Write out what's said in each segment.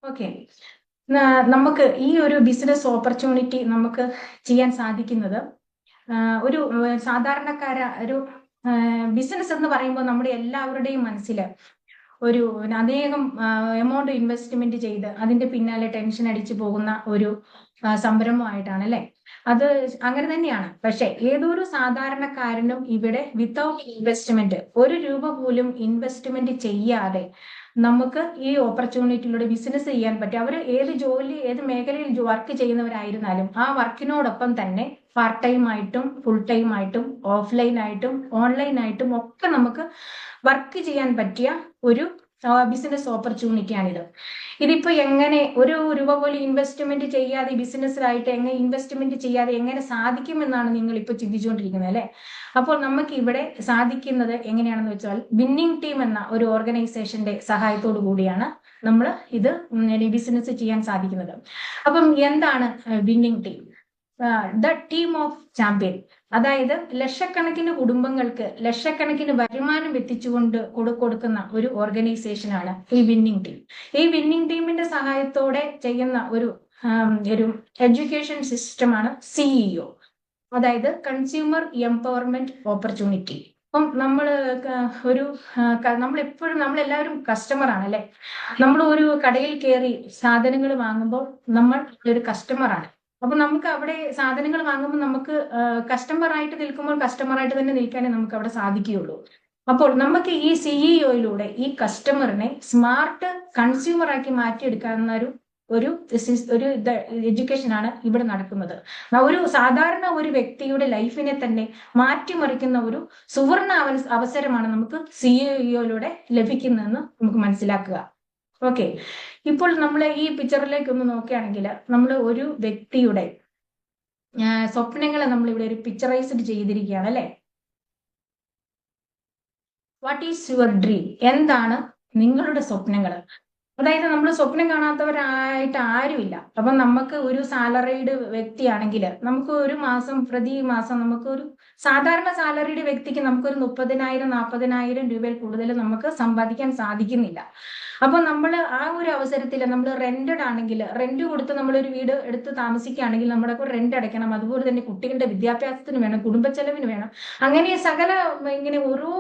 Okay. നമുക്ക് ഈ ഒരു ബിസിനസ് ഓപ്പർച്യൂണിറ്റി നമുക്ക് ചെയ്യാൻ സാധിക്കുന്നത് ഒരു സാധാരണക്കാര ഒരു ബിസിനസ് എന്ന് പറയുമ്പോൾ നമ്മുടെ എല്ലാവരുടെയും മനസ്സിൽ ഒരു അനേകം എമൗണ്ട് ഇൻവെസ്റ്റ്മെന്റ് ചെയ്ത് അതിന്റെ പിന്നാലെ ടെൻഷൻ അടിച്ചു പോകുന്ന ഒരു സംരംഭമായിട്ടാണ് അല്ലെ. അത് അങ്ങനെ തന്നെയാണ്. പക്ഷെ ഏതൊരു സാധാരണക്കാരനും ഇവിടെ വിത്തൗട്ട് ഇൻവെസ്റ്റ്മെന്റ്, ഒരു രൂപ പോലും ഇൻവെസ്റ്റ്മെന്റ് ചെയ്യാതെ നമുക്ക് ഈ ഓപ്പർച്യൂണിറ്റിയിലൂടെ ബിസിനസ് ചെയ്യാൻ പറ്റും. അവർ ഏത് ജോലി, ഏത് മേഖലയിൽ വർക്ക് ചെയ്യുന്നവരായിരുന്നാലും ആ വർക്കിനോടൊപ്പം തന്നെ പാർട്ട് ടൈം ആയിട്ടും ഫുൾ ടൈം ആയിട്ടും ഓഫ്ലൈൻ ആയിട്ടും ഓൺലൈൻ ആയിട്ടും ഒക്കെ നമുക്ക് വർക്ക് ചെയ്യാൻ പറ്റിയ ഒരു ബിസിനസ് ഓപ്പർച്യൂണിറ്റിയാണിത്. ഇതിപ്പോ എങ്ങനെ ഒരു രൂപ പോലും ഇൻവെസ്റ്റ്മെന്റ് ചെയ്യാതെ ബിസിനസ്സിലായിട്ട് എങ്ങനെ ഇൻവെസ്റ്റ്മെന്റ് ചെയ്യാതെ എങ്ങനെ സാധിക്കുമെന്നാണ് നിങ്ങൾ ഇപ്പൊ ചിന്തിച്ചുകൊണ്ടിരിക്കുന്നത് അല്ലെ. അപ്പോൾ നമുക്ക് ഇവിടെ സാധിക്കുന്നത് എങ്ങനെയാണെന്ന് വെച്ചാൽ വിന്നിംഗ് ടീം എന്ന ഒരു ഓർഗനൈസേഷന്റെ സഹായത്തോടു കൂടിയാണ് നമ്മൾ ഇത് ബിസിനസ് ചെയ്യാൻ സാധിക്കുന്നത്. അപ്പം എന്താണ് winning team? The team of champion. അതായത് ലക്ഷക്കണക്കിന് കുടുംബങ്ങൾക്ക് ലക്ഷക്കണക്കിന് വരുമാനം എത്തിച്ചുകൊണ്ട് കൊടുക്കുന്ന ഒരു ഓർഗനൈസേഷനാണ് ഈ വിന്നിംഗ് ടീം. ഈ വിന്നിംഗ് ടീമിന്റെ സഹായത്തോടെ ചെയ്യുന്ന ഒരു എഡ്യൂക്കേഷൻ സിസ്റ്റമാണ് സിഇഒ, അതായത് കൺസ്യൂമർ എംപവർമെന്റ് ഓപ്പർച്യൂണിറ്റി. അപ്പം നമ്മളെപ്പോഴും നമ്മളെല്ലാവരും കസ്റ്റമർ ആണ് അല്ലെ. നമ്മൾ ഒരു കടയിൽ കയറി സാധനങ്ങൾ വാങ്ങുമ്പോൾ നമ്മൾ ഒരു കസ്റ്റമർ ആണ്. അപ്പൊ നമുക്ക് അവിടെ സാധനങ്ങൾ വാങ്ങുമ്പോൾ നമുക്ക് കസ്റ്റമർ ആയിട്ട് നിൽക്കുമ്പോൾ കസ്റ്റമർ ആയിട്ട് തന്നെ നിൽക്കാനേ നമുക്ക് അവിടെ സാധിക്കുകയുള്ളൂ. അപ്പോൾ നമുക്ക് ഈ സിഇഒയിലൂടെ ഈ കസ്റ്റമറിനെ സ്മാർട്ട് കൺസ്യൂമർ ആക്കി മാറ്റിയെടുക്കാവുന്ന ഒരു എഡ്യൂക്കേഷൻ ആണ് ഇവിടെ നടക്കുന്നത്. ഒരു സാധാരണ ഒരു വ്യക്തിയുടെ ലൈഫിനെ തന്നെ മാറ്റിമറിക്കുന്ന ഒരു സുവർണ അവസരമാണ് നമുക്ക് സിഇഒയിലൂടെ ലഭിക്കുന്നതെന്ന് നമുക്ക് മനസ്സിലാക്കുക. ഓക്കെ. ഇപ്പോൾ നമ്മൾ ഈ പിക്ചറിലേക്ക് ഒന്ന് നോക്കുകയാണെങ്കിൽ നമ്മൾ ഒരു വ്യക്തിയുടെ സ്വപ്നങ്ങളെ നമ്മൾ ഇവിടെ ഒരു പിക്ചറൈസ്ഡ് ചെയ്തിരിക്കുകയാണ് അല്ലെ. What is your dream? എന്താണ് നിങ്ങളുടെ സ്വപ്നങ്ങൾ? അതായത് നമ്മൾ സ്വപ്നം കാണാത്തവരായിട്ട് ആരുമില്ല. അപ്പം നമുക്ക് ഒരു സാലറീഡ് വ്യക്തിയാണെങ്കിൽ നമുക്ക് ഒരു പ്രതി മാസം നമുക്ക് ഒരു സാധാരണ സാലറീഡ് വ്യക്തിക്ക് നമുക്കൊരു 30,000-40,000 രൂപയിൽ കൂടുതൽ നമുക്ക് സമ്പാദിക്കാൻ സാധിക്കുന്നില്ല. അപ്പൊ നമ്മൾ ആ ഒരു അവസരത്തിൽ നമ്മൾ റെന്റഡ് ആണെങ്കിൽ, റെന്റ് കൊടുത്ത് നമ്മളൊരു വീട് എടുത്ത് താമസിക്കുകയാണെങ്കിൽ നമ്മുടെ റെന്റ് അടയ്ക്കണം. അതുപോലെ തന്നെ കുട്ടികളുടെ വിദ്യാഭ്യാസത്തിന് വേണം, കുടുംബച്ചെലവിന് വേണം. അങ്ങനെ സകല ഇങ്ങനെ ഓരോ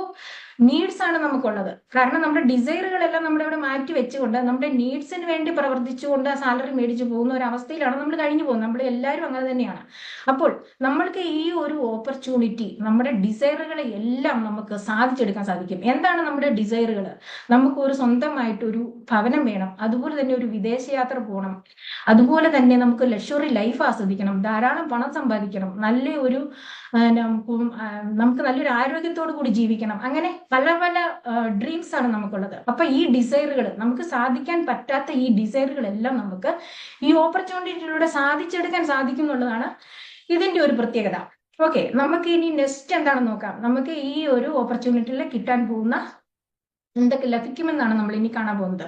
നീഡ്സ് ആണ് നമുക്കുള്ളത്. കാരണം നമ്മുടെ ഡിസൈറുകളെല്ലാം നമ്മുടെ ഇവിടെ മാറ്റി വെച്ചുകൊണ്ട് നമ്മുടെ നീഡ്സിന് വേണ്ടി പ്രവർത്തിച്ചുകൊണ്ട് ആ സാലറി മേടിച്ചു പോകുന്ന ഒരു അവസ്ഥയിലാണ് നമ്മൾ കഴിഞ്ഞു പോകുന്നത്. നമ്മൾ എല്ലാവരും അങ്ങനെ തന്നെയാണ്. അപ്പോൾ നമ്മൾക്ക് ഈ ഒരു ഓപ്പർച്യൂണിറ്റി, നമ്മുടെ ഡിസൈറുകളെ എല്ലാം നമുക്ക് സാധിച്ചെടുക്കാൻ സാധിക്കും. എന്താണ് നമ്മുടെ ഡിസൈറുകൾ? നമുക്ക് ഒരു സ്വന്തമായിട്ടൊരു ഭവനം വേണം, അതുപോലെ തന്നെ ഒരു വിദേശയാത്ര പോകണം, അതുപോലെ തന്നെ നമുക്ക് ലക്ഷറി ലൈഫ് ആസ്വദിക്കണം, ധാരാളം പണം സമ്പാദിക്കണം, നമുക്ക് നല്ലൊരു ആരോഗ്യത്തോടു കൂടി ജീവിക്കണം. അങ്ങനെ പല പല ഡ്രീംസ് ആണ് നമുക്കുള്ളത്. അപ്പൊ ഈ ഡിസൈറുകൾ, നമുക്ക് സാധിക്കാൻ പറ്റാത്ത ഈ ഡിസൈറുകളെല്ലാം നമുക്ക് ഈ ഓപ്പർച്യൂണിറ്റിയിലൂടെ സാധിച്ചെടുക്കാൻ സാധിക്കും എന്നുള്ളതാണ് ഇതിന്റെ ഒരു പ്രത്യേകത. ഓക്കെ. നമുക്ക് ഇനി നെക്സ്റ്റ് എന്താണെന്ന് നോക്കാം. നമുക്ക് ഈ ഒരു ഓപ്പർച്യൂണിറ്റിയിൽ കിട്ടാൻ പോകുന്ന എന്തൊക്കെ ലഭിക്കുമെന്നാണ് നമ്മൾ ഇനി കാണാൻ പോകുന്നത്.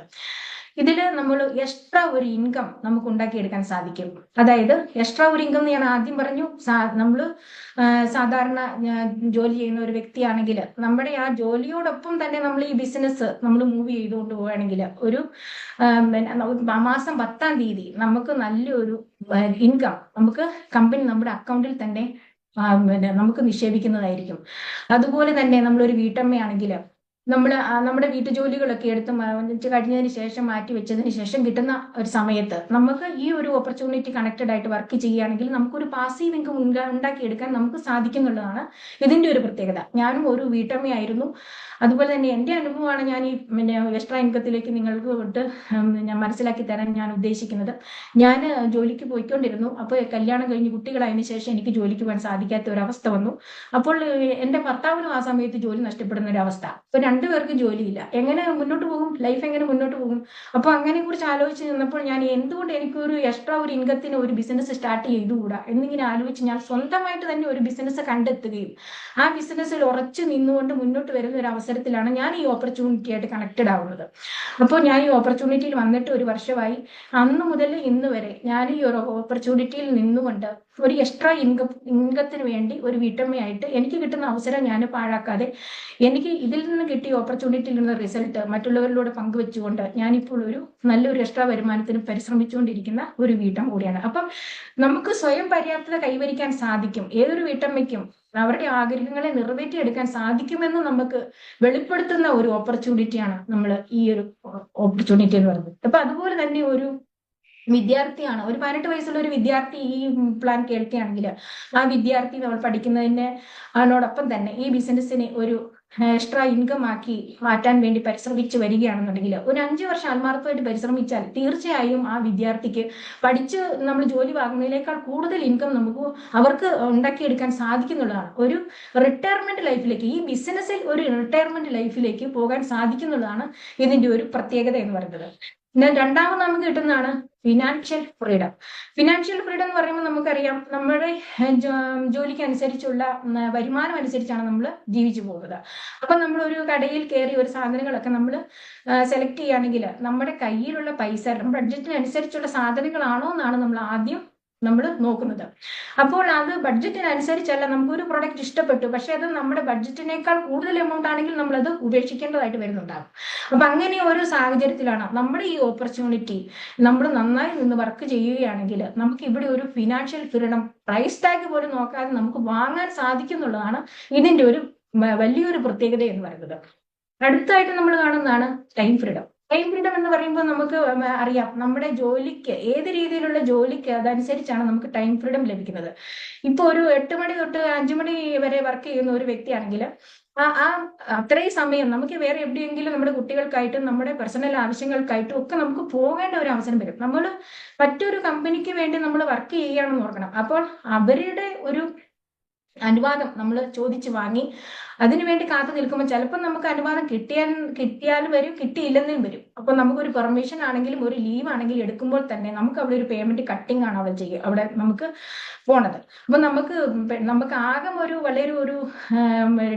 ഇതില് നമ്മൾ എക്സ്ട്രാ ഒരു ഇൻകം നമുക്ക് ഉണ്ടാക്കിയെടുക്കാൻ സാധിക്കും. അതായത് എക്സ്ട്രാ ഒരു ഇൻകം ഞാൻ ആദ്യം പറഞ്ഞു, നമ്മൾ സാധാരണ ജോലി ചെയ്യുന്ന ഒരു വ്യക്തിയാണെങ്കിൽ നമ്മുടെ ആ ജോലിയോടൊപ്പം തന്നെ നമ്മൾ ഈ ബിസിനസ് നമ്മൾ മൂവ് ചെയ്തുകൊണ്ട് പോവുകയാണെങ്കിൽ ഒരു മാസം 10-ാം തീയതി നമുക്ക് നല്ലൊരു ഇൻകം നമുക്ക് കമ്പനി നമ്മുടെ അക്കൗണ്ടിൽ തന്നെ നമുക്ക് നിക്ഷേപിക്കുന്നതായിരിക്കും. അതുപോലെ തന്നെ നമ്മളൊരു വീട്ടമ്മയാണെങ്കിൽ നമ്മുടെ വീട്ടുജോലികളൊക്കെ എടുത്ത് കഴിഞ്ഞതിന് ശേഷം മാറ്റി വെച്ചതിന് ശേഷം കിട്ടുന്ന ഒരു സമയത്ത് നമുക്ക് ഈ ഒരു ഓപ്പർച്യൂണിറ്റി കണക്റ്റഡ് ആയിട്ട് വർക്ക് ചെയ്യുകയാണെങ്കിൽ നമുക്കൊരു പാസീവ് ഇൻകം ഉണ്ടാക്കിയെടുക്കാൻ നമുക്ക് സാധിക്കുന്നുള്ളതാണ് ഇതിന്റെ ഒരു പ്രത്യേകത. ഞാനും ഒരു വീട്ടമ്മയായിരുന്നു. അതുപോലെ തന്നെ എൻ്റെ അനുഭവമാണ് ഞാൻ ഈ എക്സ്ട്രാ ഇൻകത്തിലേക്ക് നിങ്ങൾക്ക് ഞാൻ മനസ്സിലാക്കി തരാൻ ഞാൻ ഉദ്ദേശിക്കുന്നത്. ഞാൻ ജോലിക്ക് പോയിക്കൊണ്ടിരുന്നു. അപ്പോൾ കല്യാണം കഴിഞ്ഞ് കുട്ടികളായതിനു ശേഷം എനിക്ക് ജോലിക്ക് പോകാൻ സാധിക്കാത്ത ഒരു അവസ്ഥ വന്നു. അപ്പോൾ എൻ്റെ ഭർത്താവിനും ആ സമയത്ത് ജോലി നഷ്ടപ്പെടുന്ന ഒരു അവസ്ഥ. അപ്പൊ രണ്ടുപേർക്കും ജോലിയില്ല. എങ്ങനെ മുന്നോട്ട് പോകും? ലൈഫ് എങ്ങനെ മുന്നോട്ട് പോകും? അപ്പൊ അങ്ങനെ കുറിച്ച് ആലോചിച്ച് നിന്നപ്പോൾ ഞാൻ എന്തുകൊണ്ട് എനിക്കൊരു എക്സ്ട്രാ ഒരു ഇൻകത്തിന് ഒരു ബിസിനസ് സ്റ്റാർട്ട് ചെയ്തുകൂടാ എന്നിങ്ങനെ ആലോചിച്ച് ഞാൻ സ്വന്തമായിട്ട് തന്നെ ഒരു ബിസിനസ് കണ്ടെത്തുകയും ആ ബിസിനസ്സിൽ ഉറച്ചു നിന്നുകൊണ്ട് മുന്നോട്ട് വരുന്ന ഒരു അവസരത്തിലാണ് ഞാൻ ഈ ഓപ്പർച്യൂണിറ്റി ആയിട്ട് കണക്റ്റഡ് ആവുന്നത്. അപ്പോൾ ഞാൻ ഈ ഓപ്പർച്യൂണിറ്റിയിൽ വന്നിട്ട് ഒരു വർഷമായി. അന്ന് മുതൽ ഇന്ന് വരെ ഞാൻ ഈ ഒരു ഓപ്പർച്യൂണിറ്റിയിൽ നിന്നുകൊണ്ട് ഒരു എക്സ്ട്രാ ഇൻകത്തിന് വേണ്ടി ഒരു വീട്ടമ്മയായിട്ട് എനിക്ക് കിട്ടുന്ന അവസരം ഞാൻ പാഴാക്കാതെ എനിക്ക് ഇതിൽ നിന്ന് കിട്ടിയ ഓപ്പർച്യൂണിറ്റിയിൽ നിന്ന് റിസൾട്ട് മറ്റുള്ളവരിലൂടെ പങ്കുവെച്ചുകൊണ്ട് ഞാനിപ്പോൾ ഒരു നല്ലൊരു എക്സ്ട്രാ വരുമാനത്തിന് പരിശ്രമിച്ചുകൊണ്ടിരിക്കുന്ന ഒരു വീട്ടം കൂടിയാണ്. അപ്പം നമുക്ക് സ്വയം പര്യാപ്തത കൈവരിക്കാൻ സാധിക്കും. ഏതൊരു വീട്ടമ്മയ്ക്കും അവരുടെ ആഗ്രഹങ്ങളെ നിറവേറ്റിയെടുക്കാൻ സാധിക്കുമെന്ന് നമുക്ക് വെളിപ്പെടുത്തുന്ന ഒരു ഓപ്പർച്യൂണിറ്റിയാണ് നമ്മൾ ഈ ഒരു ഓപ്പർച്യൂണിറ്റി എന്ന് പറയുന്നത്. അപ്പൊ അതുപോലെ തന്നെ ഒരു വിദ്യാർത്ഥിയാണ്, ഒരു 18 വയസ്സുള്ള ഒരു വിദ്യാർത്ഥി ഈ പ്ലാൻ കേൾക്കുകയാണെങ്കിൽ ആ വിദ്യാർത്ഥി നമ്മൾ പഠിക്കുന്നതിന് അതിനോടൊപ്പം തന്നെ ഈ ബിസിനസ്സിനെ ഒരു എക്സ്ട്രാ ഇൻകം ആക്കി മാറ്റാൻ വേണ്ടി പരിശ്രമിച്ചു വരികയാണെന്നുണ്ടെങ്കിൽ ഒരു 5 വർഷം ആത്മാർത്ഥമായിട്ട് പരിശ്രമിച്ചാൽ തീർച്ചയായും ആ വിദ്യാർത്ഥിക്ക് പഠിച്ച് നമ്മൾ ജോലി വാങ്ങുന്നതിനേക്കാൾ കൂടുതൽ ഇൻകം നമുക്ക് അവർക്ക് ഉണ്ടാക്കിയെടുക്കാൻ സാധിക്കുന്നുള്ളതാണ്. ഒരു റിട്ടയർമെന്റ് ലൈഫിലേക്ക്, ഈ ബിസിനസ്സിൽ ഒരു റിട്ടയർമെന്റ് ലൈഫിലേക്ക് പോകാൻ സാധിക്കുന്നുള്ളതാണ് ഇതിന്റെ ഒരു പ്രത്യേകത എന്ന് പറയുന്നത്. രണ്ടാമത് നമുക്ക് കിട്ടുന്നതാണ് ഫിനാൻഷ്യൽ ഫ്രീഡം. ഫിനാൻഷ്യൽ ഫ്രീഡം എന്ന് പറയുമ്പോൾ നമുക്കറിയാം നമ്മുടെ ജോലിക്ക് അനുസരിച്ചുള്ള വരുമാനം അനുസരിച്ചാണ് നമ്മൾ ജീവിച്ചു പോകുന്നത്. അപ്പൊ നമ്മൾ ഒരു കടയിൽ കയറി ഒരു സാധനങ്ങളൊക്കെ നമ്മൾ സെലക്ട് ചെയ്യുകയാണെങ്കിൽ നമ്മുടെ കയ്യിലുള്ള പൈസ ബഡ്ജറ്റിനനുസരിച്ചുള്ള സാധനങ്ങളാണോ എന്നാണ് നമ്മൾ ആദ്യം നോക്കുന്നത്. അപ്പോൾ അത് ബഡ്ജറ്റിനനുസരിച്ചല്ല, നമുക്കൊരു പ്രൊഡക്റ്റ് ഇഷ്ടപ്പെട്ടു, പക്ഷെ അത് നമ്മുടെ ബഡ്ജറ്റിനേക്കാൾ കൂടുതൽ എമൗണ്ട് ആണെങ്കിൽ നമ്മളത് ഉപേക്ഷിക്കേണ്ടതായിട്ട് വരുന്നുണ്ടാകും. അപ്പൊ അങ്ങനെ ഒരു സാഹചര്യത്തിലാണ് നമ്മുടെ ഈ ഓപ്പർച്യൂണിറ്റി നമ്മൾ നന്നായി നിന്ന് വർക്ക് ചെയ്യുകയാണെങ്കിൽ നമുക്ക് ഇവിടെ ഒരു ഫിനാൻഷ്യൽ ഫ്രീഡം പ്രൈസ് ടാഗ് പോലും നോക്കാതെ നമുക്ക് വാങ്ങാൻ സാധിക്കുന്നുള്ളതാണ് ഇതിന്റെ ഒരു വലിയൊരു പ്രത്യേകത എന്ന് പറയുന്നത്. അടുത്തായിട്ട് നമ്മൾ കാണുന്നതാണ് ടൈം ഫ്രീഡം. ടൈം ഫ്രീഡം എന്ന് പറയുമ്പോൾ നമുക്ക് അറിയാം നമ്മുടെ ജോലിക്ക്, ഏത് രീതിയിലുള്ള ജോലിക്ക് അതനുസരിച്ചാണ് നമുക്ക് ടൈം ഫ്രീഡം ലഭിക്കുന്നത്. ഇപ്പൊ ഒരു 8 മണി തൊട്ട് 5 മണി വരെ വർക്ക് ചെയ്യുന്ന ഒരു വ്യക്തിയാണെങ്കിൽ ആ അത്രയും സമയം നമുക്ക് വേറെ എവിടെയെങ്കിലും നമ്മുടെ കുട്ടികൾക്കായിട്ടും നമ്മുടെ പേഴ്സണൽ ആവശ്യങ്ങൾക്കായിട്ടും ഒക്കെ നമുക്ക് പോകേണ്ട ഒരു അവസരം വരും. നമ്മൾ മറ്റൊരു കമ്പനിക്ക് വേണ്ടി നമ്മൾ വർക്ക് ചെയ്യുകയാണെന്ന് ഓർക്കണം. അപ്പോൾ അവരുടെ ഒരു അനുവാദം നമ്മൾ ചോദിച്ചു വാങ്ങി അതിനുവേണ്ടി കാത്തു നിൽക്കുമ്പോൾ ചിലപ്പോൾ നമുക്ക് അനുവാദം കിട്ടിയാലും വരും, കിട്ടിയില്ലെന്നും വരും. അപ്പൊ നമുക്കൊരു പെർമിഷൻ ആണെങ്കിലും ഒരു ലീവ് ആണെങ്കിലും എടുക്കുമ്പോൾ തന്നെ നമുക്ക് അവിടെ ഒരു പേയ്മെന്റ് കട്ടിങ് ആണ് അവിടെ നമുക്ക് പോണത്. അപ്പൊ നമുക്ക് ആകെ വളരെ ഒരു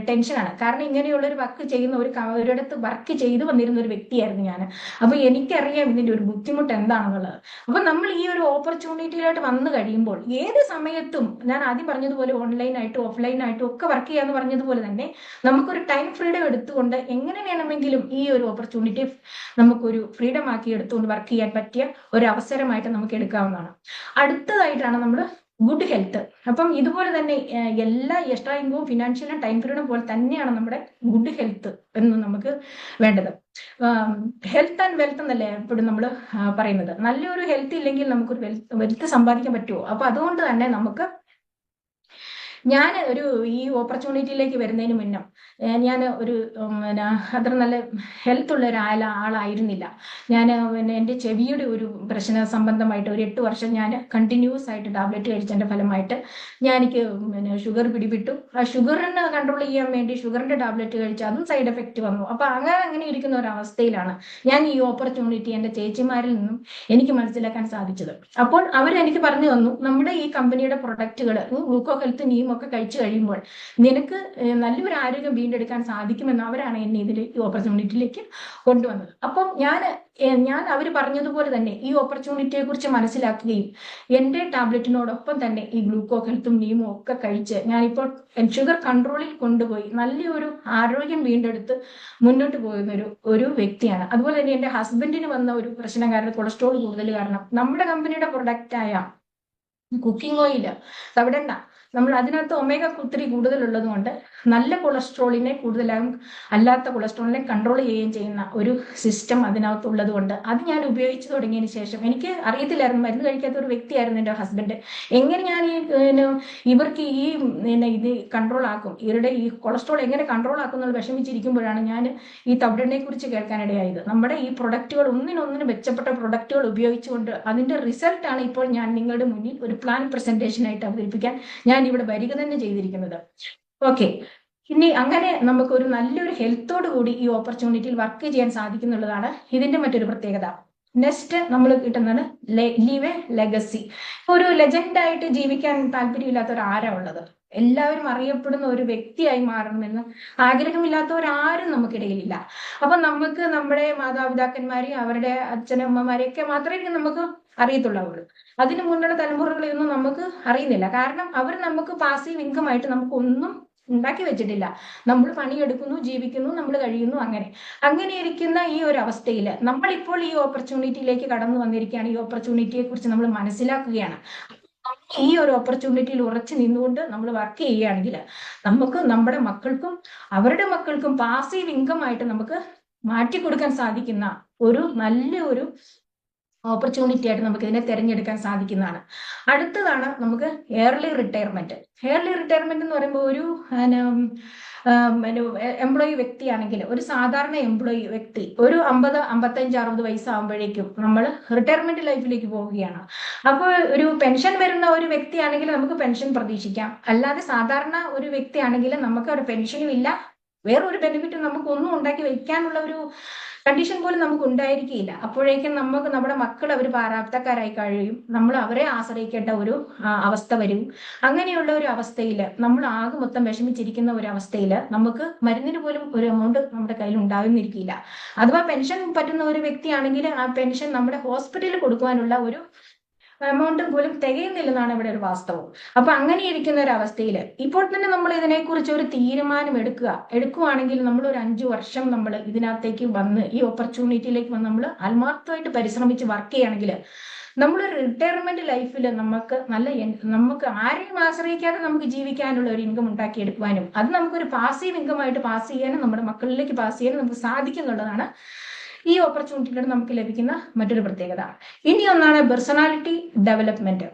ടെൻഷനാണ്. കാരണം ഇങ്ങനെയുള്ള ഒരു വർക്ക് ചെയ്യുന്ന ഒരിടത്ത് വർക്ക് ചെയ്തു വന്നിരുന്ന ഒരു വ്യക്തിയായിരുന്നു ഞാൻ. അപ്പൊ എനിക്കറിയാം ഇതിന്റെ ഒരു ബുദ്ധിമുട്ട് എന്താണെന്നുള്ളത്. അപ്പൊ നമ്മൾ ഈ ഒരു ഓപ്പർച്യൂണിറ്റിയിലായിട്ട് വന്നു കഴിയുമ്പോൾ ഏത് സമയത്തും, ഞാൻ ആദ്യം പറഞ്ഞതുപോലെ ഓൺലൈനായിട്ടും ഓഫ്ലൈനായിട്ടും ഒക്കെ വർക്ക് ചെയ്യാന്ന് പറഞ്ഞതുപോലെ തന്നെ നമുക്കൊരു ടൈം ഫ്രീഡം എടുത്തുകൊണ്ട് എങ്ങനെ വേണമെങ്കിലും ഈ ഒരു ഓപ്പർച്യൂണിറ്റി നമുക്കൊരു ഫ്രീഡം ആക്കി എടുത്തുകൊണ്ട് വർക്ക് ചെയ്യാൻ പറ്റിയ ഒരു അവസരമായിട്ട് നമുക്ക് എടുക്കാവുന്നതാണ്. അടുത്തതായിട്ടാണ് നമ്മൾ ഗുഡ് ഹെൽത്ത്. അപ്പം ഇതുപോലെ തന്നെ എല്ലാ എക്സ്ട്രാ ഇൻകവും ഫിനാൻഷ്യലും ടൈം ഫ്രീഡം പോലെ തന്നെയാണ് നമ്മുടെ ഗുഡ് ഹെൽത്ത് എന്ന് നമുക്ക് വേണ്ടത്. ഹെൽത്ത് ആൻഡ് വെൽത്ത് എന്നല്ലേ എപ്പോഴും നമ്മൾ പറയുന്നത്. നല്ലൊരു ഹെൽത്ത് ഇല്ലെങ്കിൽ നമുക്കൊരു വെൽത്ത് സമ്പാദിക്കാൻ പറ്റുമോ? അപ്പൊ അതുകൊണ്ട് തന്നെ ഞാൻ ഈ ഓപ്പർച്യൂണിറ്റിയിലേക്ക് വരുന്നതിന് മുന്നേ ഞാൻ അത്ര നല്ല ഹെൽത്ത് ഉള്ള ആളായിരുന്നില്ല. ഞാൻ എൻ്റെ ചെവിയുടെ ഒരു പ്രശ്ന സംബന്ധമായിട്ട് ഒരു 8 വർഷം ഞാൻ കണ്ടിന്യൂസ് ആയിട്ട് ടാബ്ലറ്റ് കഴിച്ചതിന്റെ ഫലമായിട്ട് എനിക്ക് ഷുഗർ പിടിപെട്ടു. ആ ഷുഗറിനെ കൺട്രോൾ ചെയ്യാൻ വേണ്ടി ഷുഗറിന്റെ ടാബ്ലറ്റ് കഴിച്ച് അതും സൈഡ് എഫക്റ്റ് വന്നു. അപ്പൊ അങ്ങനെ ഇരിക്കുന്ന ഒരു അവസ്ഥയിലാണ് ഞാൻ ഈ ഓപ്പർച്യൂണിറ്റി എൻ്റെ ചേച്ചിമാരിൽ നിന്നും എനിക്ക് മനസ്സിലാക്കാൻ സാധിച്ചത്. അപ്പോൾ അവരെനിക്ക് പറഞ്ഞു തന്നു, നമ്മുടെ ഈ കമ്പനിയുടെ പ്രൊഡക്റ്റുകൾ ഗ്ലൂക്കോ ഹെൽത്ത് നീം ഒക്കെ കഴിച്ചു കഴിയുമ്പോൾ നിനക്ക് നല്ലൊരു ആരോഗ്യം വീണ്ടെടുക്കാൻ സാധിക്കുമെന്ന് അവരാണ് എന്നെ ഈ ഓപ്പർച്യൂണിറ്റിയിലേക്ക് കൊണ്ടുവന്നത്. അപ്പം ഞാൻ അവർ പറഞ്ഞതുപോലെ തന്നെ ഈ ഓപ്പർച്യൂണിറ്റിയെ കുറിച്ച് മനസ്സിലാക്കുകയും എൻ്റെ ടാബ്ലറ്റിനോടൊപ്പം തന്നെ ഈ ഗ്ലൂക്കോ ഹെൽത്തും നീമും ഒക്കെ കഴിച്ച് ഞാനിപ്പോൾ ഷുഗർ കൺട്രോളിൽ കൊണ്ടുപോയി നല്ലൊരു ആരോഗ്യം വീണ്ടെടുത്ത് മുന്നോട്ട് പോകുന്ന ഒരു വ്യക്തിയാണ്. അതുപോലെ തന്നെ എൻ്റെ ഹസ്ബൻഡിന് വന്ന ഒരു പ്രശ്നം കാരണം കൊളസ്ട്രോൾ കൂടുതൽ കാരണം നമ്മുടെ കമ്പനിയുടെ പ്രൊഡക്റ്റായ കുക്കിംഗ് ഓയിൽ തവിടെണ്ണ നമ്മൾ അതിനകത്ത് ഒമേഗ-3 കൂടുതലുള്ളത് കൊണ്ട് നല്ല കൊളസ്ട്രോളിനെ കൂടുതലായും അല്ലാത്ത കൊളസ്ട്രോളിനെ കൺട്രോൾ ചെയ്യുകയും ചെയ്യുന്ന ഒരു സിസ്റ്റം അതിനകത്തുള്ളത് കൊണ്ട് അത് ഞാൻ ഉപയോഗിച്ചു തുടങ്ങിയതിന് ശേഷം എനിക്ക് അറിയത്തില്ലായിരുന്നു, മരുന്ന് കഴിക്കാത്ത ഒരു വ്യക്തിയായിരുന്നു എൻ്റെ ഹസ്ബൻഡ്. എങ്ങനെ ഞാൻ ഇവർക്ക് ഇത് കൺട്രോൾ ആക്കും, ഇവരുടെ ഈ കൊളസ്ട്രോൾ എങ്ങനെ കൺട്രോൾ ആക്കും എന്നുള്ള വിഷമിച്ചിരിക്കുമ്പോഴാണ് ഞാൻ ഈ തവിടെണ്ണയെ കുറിച്ച് കേൾക്കാനിടയായത്. നമ്മുടെ ഈ പ്രൊഡക്റ്റുകൾ ഒന്നിനൊന്നിന് മെച്ചപ്പെട്ട പ്രൊഡക്റ്റുകൾ ഉപയോഗിച്ചുകൊണ്ട് അതിന്റെ റിസൾട്ടാണ് ഇപ്പോൾ ഞാൻ നിങ്ങളുടെ മുന്നിൽ ഒരു പ്ലാൻ പ്രസന്റേഷനായിട്ട് അവതരിപ്പിക്കാൻ ഞാൻ ഇവിടെ വരിക തന്നെ ചെയ്തിരിക്കുന്നത്. ഓക്കെ, ഇനി അങ്ങനെ നമുക്ക് ഒരു നല്ലൊരു ഹെൽത്തോട് കൂടി ഈ ഓപ്പർച്യൂണിറ്റിയിൽ വർക്ക് ചെയ്യാൻ സാധിക്കുന്നുള്ളതാണ് ഇതിന്റെ മറ്റൊരു പ്രത്യേകത. നെക്സ്റ്റ് നമ്മൾ കിട്ടുന്നത് ലീവ് എ ലെഗസി. ഒരു ലെജൻഡായിട്ട് ജീവിക്കാൻ താല്പര്യമില്ലാത്തവർ ആരാ ഉള്ളത്? എല്ലാവരും അറിയപ്പെടുന്ന ഒരു വ്യക്തിയായി മാറണമെന്ന് ആഗ്രഹമില്ലാത്തവരാരും നമുക്കിടയിലില്ല. അപ്പൊ നമുക്ക് നമ്മുടെ മാതാപിതാക്കന്മാരെയും അവരുടെ അച്ഛനമ്മമാരെയൊക്കെ മാത്രമേ നമുക്ക് അറിയത്തുള്ളൂ. അതിന് മുന്നുള്ള തലമുറകളെയൊന്നും നമുക്ക് അറിയുന്നില്ല. കാരണം അവർ നമുക്ക് പാസീവ് ഇൻകം ആയിട്ട് നമുക്ക് ഒന്നും ഉണ്ടാക്കി വെച്ചിട്ടില്ല. നമ്മൾ പണിയെടുക്കുന്നു, ജീവിക്കുന്നു, നമ്മൾ കഴിയുന്നു. അങ്ങനെ ഇരിക്കുന്ന ഈ ഒരു അവസ്ഥയിൽ നമ്മളിപ്പോൾ ഈ ഓപ്പർച്യൂണിറ്റിയിലേക്ക് കടന്നു വന്നിരിക്കുകയാണ്. ഈ ഓപ്പർച്യൂണിറ്റിയെ കുറിച്ച് നമ്മൾ മനസ്സിലാക്കുകയാണ്. ഈ ഒരു ഓപ്പർച്യൂണിറ്റിയിൽ ഉറച്ചു നിന്നുകൊണ്ട് നമ്മൾ വർക്ക് ചെയ്യുകയാണെങ്കിൽ നമുക്ക് നമ്മുടെ മക്കൾക്കും അവരുടെ മക്കൾക്കും പാസീവ് ഇൻകം ആയിട്ട് നമുക്ക് മാറ്റിക്കൊടുക്കാൻ സാധിക്കുന്ന ഒരു നല്ല ഒരു ഓപ്പർച്യൂണിറ്റി ആയിട്ട് നമുക്ക് ഇതിനെ തിരഞ്ഞെടുക്കാൻ സാധിക്കുന്നതാണ്. അടുത്തതാണ് നമുക്ക് ഏർലി റിട്ടയർമെന്റ്. ഏർലി റിട്ടയർമെന്റ് എന്ന് പറയുമ്പോൾ ഒരു എംപ്ലോയി വ്യക്തിയാണെങ്കിൽ, ഒരു സാധാരണ എംപ്ലോയി വ്യക്തി ഒരു 50, 55, 60 വയസ്സാകുമ്പോഴേക്കും നമ്മൾ റിട്ടയർമെന്റ് ലൈഫിലേക്ക് പോവുകയാണ്. അപ്പോൾ ഒരു പെൻഷൻ വരുന്ന ഒരു വ്യക്തിയാണെങ്കിൽ നമുക്ക് പെൻഷൻ പ്രതീക്ഷിക്കാം. അല്ലാതെ സാധാരണ ഒരു വ്യക്തിയാണെങ്കിൽ നമുക്ക് ഒരു പെൻഷനും ഇല്ല, വേറൊരു ബെനിഫിറ്റും നമുക്ക് ഒന്നും ഉണ്ടാക്കി വെക്കാനുള്ള ഒരു കണ്ടീഷൻ പോലും നമുക്ക് ഉണ്ടായിരിക്കില്ല. അപ്പോഴേക്കും നമുക്ക് നമ്മുടെ മക്കൾ അവർ പ്രാരാബ്ധക്കാരായി കഴിയും, നമ്മൾ അവരെ ആശ്രയിക്കേണ്ട ഒരു അവസ്ഥ വരും. അങ്ങനെയുള്ള ഒരു അവസ്ഥയിൽ നമ്മൾ ആകെ മൊത്തം വിഷമിച്ചിരിക്കുന്ന ഒരു അവസ്ഥയിൽ നമുക്ക് മരുന്നിന് പോലും ഒരു എമൗണ്ട് നമ്മുടെ കയ്യിൽ ഉണ്ടാകുന്നിരിക്കില്ല. അഥവാ പെൻഷൻ പറ്റുന്ന ഒരു വ്യക്തിയാണെങ്കിൽ ആ പെൻഷൻ നമ്മുടെ ഹോസ്പിറ്റലിൽ കൊടുക്കുവാനുള്ള ഒരു എമൗണ്ട് പോലും തികയുന്നില്ലെന്നാണ് ഇവിടെ ഒരു വാസ്തവം. അപ്പൊ അങ്ങനെ ഇരിക്കുന്ന ഒരു അവസ്ഥയിൽ ഇപ്പോൾ തന്നെ നമ്മൾ ഇതിനെക്കുറിച്ച് ഒരു തീരുമാനം എടുക്കുകയാണെങ്കിൽ നമ്മൾ ഒരു 5 വർഷം നമ്മൾ ഇതിനകത്തേക്ക് വന്ന് ഈ ഓപ്പർച്യൂണിറ്റിയിലേക്ക് വന്ന് നമ്മൾ ആത്മാർത്ഥമായിട്ട് പരിശ്രമിച്ച് വർക്ക് ചെയ്യുകയാണെങ്കിൽ നമ്മളൊരു റിട്ടയർമെന്റ് ലൈഫിൽ നമുക്ക് ആരെയും ആശ്രയിക്കാതെ നമുക്ക് ജീവിക്കാനുള്ള ഒരു ഇൻകം ഉണ്ടാക്കിയെടുക്കുവാനും അത് നമുക്കൊരു പാസീവ് ഇൻകം ആയിട്ട് പാസ് ചെയ്യാനും നമ്മുടെ മക്കളിലേക്ക് പാസ് ചെയ്യാനും നമുക്ക് സാധിക്കുന്നുള്ളതാണ് ഈ ഓപ്പർച്യൂണിറ്റിയിലൂടെ നമുക്ക് ലഭിക്കുന്ന മറ്റൊരു പ്രത്യേകത. ഇനി ഒന്നാണ് പേഴ്സണാലിറ്റി ഡെവലപ്മെന്റ്.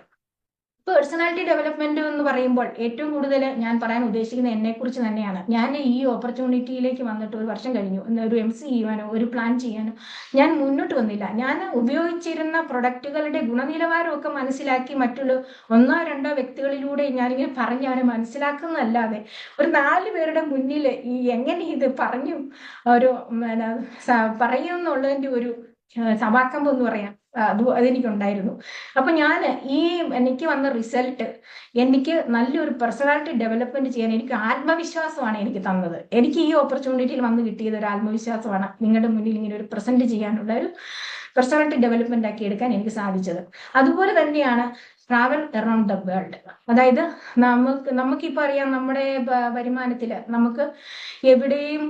പേഴ്സണാലിറ്റി ഡെവലപ്മെന്റ് എന്ന് പറയുമ്പോൾ ഏറ്റവും കൂടുതൽ ഞാൻ പറയാൻ ഉദ്ദേശിക്കുന്നത് എന്നെ കുറിച്ച് തന്നെയാണ്. ഞാൻ ഈ ഓപ്പർച്യൂണിറ്റിയിലേക്ക് വന്നിട്ട് 1 വർഷം കഴിഞ്ഞു. ഒരു MC ചെയ്യുവാനോ ഒരു പ്ലാൻ ചെയ്യാനോ ഞാൻ മുന്നോട്ട് വന്നില്ല. ഞാൻ ഉപയോഗിച്ചിരുന്ന പ്രൊഡക്റ്റുകളുടെ ഗുണനിലവാരമൊക്കെ മനസ്സിലാക്കി മറ്റുള്ള 1, 2 വ്യക്തികളിലൂടെ ഞാനിങ്ങനെ പറഞ്ഞ് അവരെ മനസ്സിലാക്കുന്നതല്ലാതെ ഒരു 4 പേരുടെ മുന്നിൽ ഈ എങ്ങനെ ഇത് പറഞ്ഞു ഒരു പറയുമെന്നുള്ളതിന്റെ ഒരു സമാക്കമ്പം എന്ന് പറയാം, അതെനിക്കുണ്ടായിരുന്നു. അപ്പൊ എനിക്ക് വന്ന റിസൾട്ട് എനിക്ക് നല്ലൊരു പേഴ്സണാലിറ്റി ഡെവലപ്മെന്റ് ചെയ്യാൻ എനിക്ക് ആത്മവിശ്വാസമാണ് എനിക്ക് തന്നത്. എനിക്ക് ഈ ഓപ്പർച്യൂണിറ്റിയിൽ വന്ന് കിട്ടിയത് ഒരു ആത്മവിശ്വാസമാണ്. നിങ്ങളുടെ മുന്നിൽ ഇങ്ങനെ ഒരു പ്രസന്റ് ചെയ്യാനുള്ള ഒരു പേഴ്സണാലിറ്റി ഡെവലപ്മെന്റ് ആക്കി എടുക്കാൻ എനിക്ക് സാധിച്ചത്. അതുപോലെ തന്നെയാണ് ട്രാവൽ അറൗണ്ട് ദ വേൾഡ്. അതായത് നമുക്കിപ്പോൾ അറിയാം, നമ്മുടെ വരുമാനത്തിൽ നമുക്ക് എവിടെയും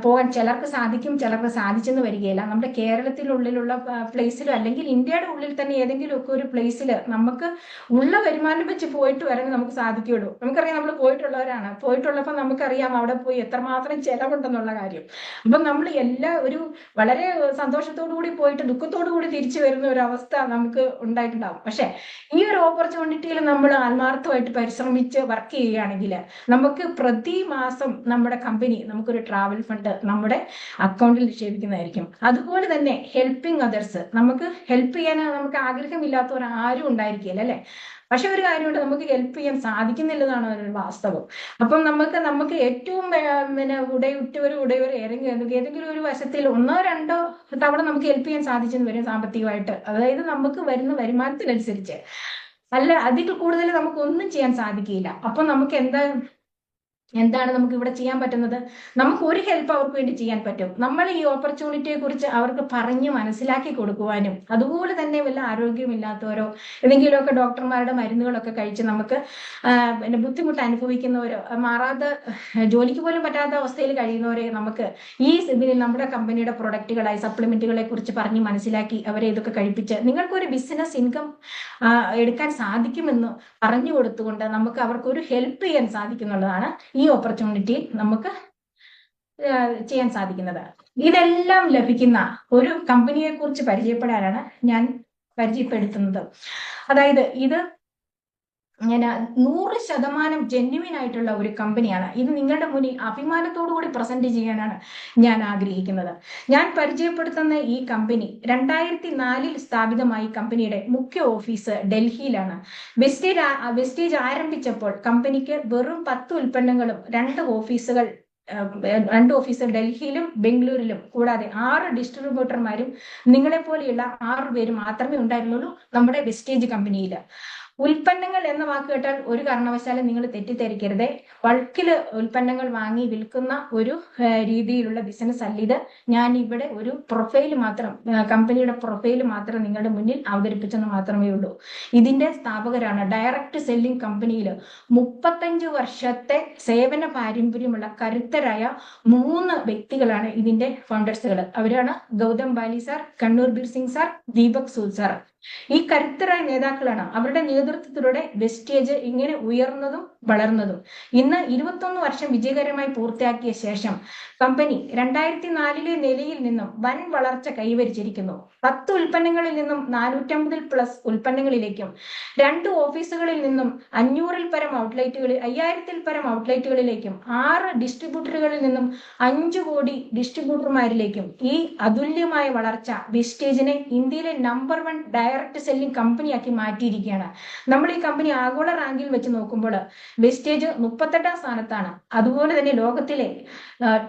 പോകാൻ ചിലർക്ക് സാധിക്കും, ചിലർക്ക് സാധിച്ചെന്ന് വരികയില്ല. നമ്മുടെ കേരളത്തിനുള്ളിലുള്ള പ്ലേസിലോ അല്ലെങ്കിൽ ഇന്ത്യയുടെ ഉള്ളിൽ തന്നെ ഏതെങ്കിലുമൊക്കെ ഒരു പ്ലേസിൽ നമുക്ക് ഉള്ള വരുമാനം വെച്ച് പോയിട്ട് വരാൻ നമുക്ക് സാധിക്കുകയുള്ളൂ. നമുക്കറിയാം, നമ്മൾ പോയിട്ടുള്ളപ്പോൾ നമുക്കറിയാം അവിടെ പോയി എത്രമാത്രം ചെലവുണ്ടെന്നുള്ള കാര്യം. അപ്പം നമ്മൾ ഒരു വളരെ സന്തോഷത്തോടു കൂടി പോയിട്ട് ദുഃഖത്തോടു കൂടി തിരിച്ചു വരുന്ന ഒരു അവസ്ഥ നമുക്ക് ഉണ്ടായിട്ടുണ്ടാവും. പക്ഷെ ഈ ഒരു ഓപ്പർച്യൂണിറ്റിയിൽ നമ്മൾ ആത്മാർത്ഥമായിട്ട് പരിശ്രമിച്ച് വർക്ക് ചെയ്യുകയാണെങ്കിൽ നമുക്ക് പ്രതി മാസം നമ്മുടെ കമ്പനി നമുക്കൊരു ട്രാവൽ ഫണ്ട് നമ്മുടെ അക്കൗണ്ടിൽ നിക്ഷേപിക്കുന്നതായിരിക്കും. അതുപോലെ തന്നെ ഹെൽപ്പിംഗ് അതേഴ്സ്, നമുക്ക് ഹെൽപ്പ് ചെയ്യാൻ നമുക്ക് ആഗ്രഹമില്ലാത്തവർ ആരും ഉണ്ടായിരിക്കില്ല അല്ലെ. പക്ഷെ ഒരു കാര്യമുണ്ട്, നമുക്ക് ഹെൽപ്പ് ചെയ്യാൻ സാധിക്കുന്നില്ലെന്നാണ് ഒരു വാസ്തവം. അപ്പം നമുക്ക് ഏറ്റവും ഉടയവർ ഏതെങ്കിലും ഒരു വശത്തിൽ 1, 2 തവണ നമുക്ക് ഹെൽപ്പ് ചെയ്യാൻ സാധിച്ചെന്ന് വരും സാമ്പത്തികമായിട്ട്. അതായത് നമുക്ക് വരുന്ന വരുമാനത്തിനനുസരിച്ച്. അല്ല, അതിൽ കൂടുതൽ നമുക്കൊന്നും ചെയ്യാൻ സാധിക്കില്ല. അപ്പൊ നമുക്ക് എന്താണ് നമുക്ക് ഇവിടെ ചെയ്യാൻ പറ്റുന്നത്? നമുക്ക് ഒരു ഹെൽപ്പ് അവർക്ക് വേണ്ടി ചെയ്യാൻ പറ്റും. നമ്മൾ ഈ ഓപ്പർച്യൂണിറ്റിയെ കുറിച്ച് അവർക്ക് പറഞ്ഞ് മനസ്സിലാക്കി കൊടുക്കുവാനും, അതുപോലെ തന്നെ വല്ല ആരോഗ്യമില്ലാത്തവരോ എന്തെങ്കിലുമൊക്കെ ഡോക്ടർമാരുടെ മരുന്നുകളൊക്കെ കഴിച്ച് നമുക്ക് ബുദ്ധിമുട്ട് അനുഭവിക്കുന്നവരോ ജോലിക്ക് പോലും പറ്റാത്ത അവസ്ഥയിൽ കഴിയുന്നവരെ നമുക്ക് ഈ നമ്മുടെ കമ്പനിയുടെ പ്രൊഡക്റ്റുകളായി സപ്ലിമെന്റുകളെ കുറിച്ച് പറഞ്ഞ് മനസ്സിലാക്കി അവരെ ഇതൊക്കെ കഴിപ്പിച്ച് നിങ്ങൾക്കൊരു ബിസിനസ് ഇൻകം എടുക്കാൻ സാധിക്കുമെന്ന് പറഞ്ഞു കൊടുത്തുകൊണ്ട് നമുക്ക് അവർക്കൊരു ഹെൽപ്പ് ചെയ്യാൻ സാധിക്കുന്നുള്ളതാണ് ഈ ഓപ്പർച്യൂണിറ്റി നമുക്ക് ചെയ്യാൻ സാധിക്കുന്നത്. ഇതെല്ലാം ലഭിക്കുന്ന ഒരു കമ്പനിയെ കുറിച്ച് പരിചയപ്പെടാനാണ് ഞാൻ പരിചയപ്പെടുത്തുന്നത്. അതായത് ഇത് 100% ജെന്യുവിൻ ആയിട്ടുള്ള ഒരു കമ്പനിയാണ്. ഇത് നിങ്ങളുടെ മുന്നിൽ അഭിമാനത്തോടു കൂടി പ്രസന്റ് ചെയ്യാനാണ് ഞാൻ ആഗ്രഹിക്കുന്നത്. ഞാൻ പരിചയപ്പെടുത്തുന്ന ഈ കമ്പനി 2004 സ്ഥാപിതമായ കമ്പനിയുടെ മുഖ്യ ഓഫീസ് ഡൽഹിയിലാണ്. വെസ്റ്റേജ് ആരംഭിച്ചപ്പോൾ കമ്പനിക്ക് വെറും 10 ഉൽപ്പന്നങ്ങളും 2 ഓഫീസുകൾ രണ്ട് ഓഫീസ് ഡൽഹിയിലും ബംഗളൂരിലും, കൂടാതെ 6 ഡിസ്ട്രിബ്യൂട്ടർമാരും നിങ്ങളെ പോലെയുള്ള 6 പേര് മാത്രമേ ഉണ്ടായിരുന്നുള്ളൂ നമ്മുടെ വെസ്റ്റേജ് കമ്പനിയിൽ. ഉൽപ്പന്നങ്ങൾ എന്ന വാക്ക് കേട്ടാൽ ഒരു കാരണവശാലും നിങ്ങൾ തെറ്റിദ്ധരിക്കരുതേ. ബൾക്കില് ഉൽപ്പന്നങ്ങൾ വാങ്ങി വിൽക്കുന്ന ഒരു രീതിയിലുള്ള ബിസിനസ് അല്ല ഇത്. ഞാൻ ഇവിടെ ഒരു പ്രൊഫൈൽ മാത്രം, കമ്പനിയുടെ പ്രൊഫൈൽ മാത്രം നിങ്ങളുടെ മുന്നിൽ അവതരിപ്പിച്ചെന്ന് മാത്രമേ ഉള്ളൂ. ഇതിന്റെ സ്ഥാപകരാണ് ഡയറക്റ്റ് സെല്ലിംഗ് കമ്പനിയിൽ 35 വർഷത്തെ സേവന പാരമ്പര്യമുള്ള കരുത്തരായ 3 വ്യക്തികളാണ് ഇതിന്റെ ഫൗണ്ടേഴ്സുകൾ. അവരാണ് Gautam Bali sir, Kanwar Bir Singh sir, Deepak Sood sir. ഈ കരുത്തരായ നേതാക്കളാണ്. അവരുടെ നേതൃത്വത്തിലൂടെ വെസ്റ്റേജ് ഇങ്ങനെ ഉയർന്നതും വളർന്നതും. ഇന്ന് 21 വർഷം വിജയകരമായി പൂർത്തിയാക്കിയ ശേഷം കമ്പനി 2004 നിലയിൽ നിന്നും വൻ വളർച്ച കൈവരിച്ചിരിക്കുന്നു. 10 ഉൽപ്പന്നങ്ങളിൽ നിന്നും 450+ ഉൽപ്പന്നങ്ങളിലേക്കും, 2 ഓഫീസുകളിൽ നിന്നും 500-ൽ പരം ഔട്ട്ലെറ്റുകളിൽ 5000-ൽ പരം ഔട്ട്ലെറ്റുകളിലേക്കും, 6 ഡിസ്ട്രിബ്യൂട്ടറുകളിൽ നിന്നും 5 കോടി ഡിസ്ട്രിബ്യൂട്ടർമാരിലേക്കും ഈ അതുല്യമായ വളർച്ച വെസ്റ്റേജിനെ ഇന്ത്യയിലെ നമ്പർ 1 ഡയറക്റ്റ് സെല്ലിംഗ് കമ്പനിയാക്കി മാറ്റിയിരിക്കുകയാണ്. നമ്മൾ ഈ കമ്പനി ആഗോള റാങ്കിൽ വെച്ച് നോക്കുമ്പോൾ വെസ്റ്റേജ് 38-ാം സ്ഥാനത്താണ്. അതുപോലെ തന്നെ ലോകത്തിലെ